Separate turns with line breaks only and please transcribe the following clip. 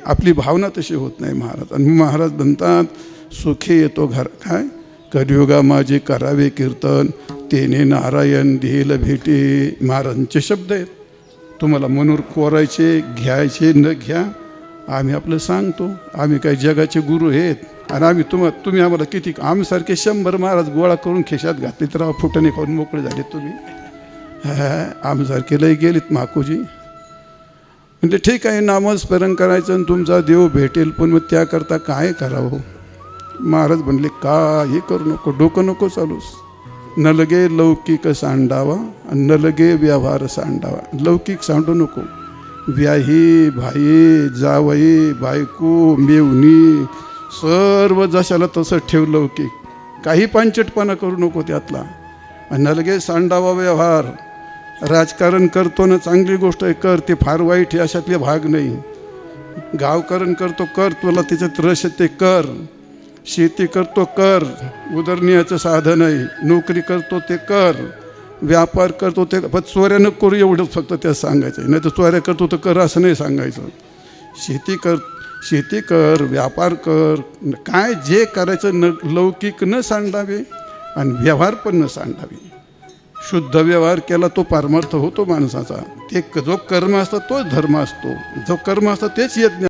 आपली भावना तशी होत नाही महाराज. आणि महाराज म्हणतात सुखी येतो घर काय कलियुगा माझे करावे कीर्तन तेने नारायण देईल भेटे. महाराजांचे शब्द आहेत. तुम्हाला मनोर कोरायचे घ्यायचे न घ्या, आम्ही आपलं सांगतो. आम्ही काही जगाचे गुरु आहेत आणि आम्ही तुम्ही आम्हाला किती आमसारखे 100 महाराज गोळा करून खिशात घातले तर फुटाने खाऊन मोकळे झाले तुम्ही. आमसारखे लई गेलीत माकोजी. म्हणजे ठीक आहे नामस्मरण करायचं आणि तुमचा देव भेटेल, पण मग त्याकरता काय करावं. महाराज म्हणले काही करू नको, डोकं नको चालूस. न लगे लौकिक सांडावा आणि न लगे व्यवहार सांडावा. लौकिक सांडू नको. व्याही भाई जावई बायको मेवणी सर्व जशाला तसं ठेव लौकिक. काही पांचटपणा करू नको त्यातला. आणि न लगे सांडावा व्यवहार. राजकारण करतो ना चांगली गोष्ट आहे कर, ते फार वाईट आहे अशातले भाग नाही. गावकरण करतो कर, तुला त्याच्यात रस ते कर. शेती करतो कर, उदरनिर्वाहाचं साधन आहे. नोकरी करतो ते कर, व्यापार करतो ते. पण चोऱ्या नको करू एवढंच फक्त त्यात सांगायचं आहे. नाही तर चोऱ्या करतो तर कर असं नाही सांगायचं. शेती कर व्यापार कर, काय जे करायचं न लौकिक न सांडावे आणि व्यवहार पण न सांडावे. शुद्ध व्यवहार केला तो पारमार्थ होतो माणसाचा. ते जो कर्म असतो तोच धर्म असतो. जो कर्म असतो तेच यज्ञ.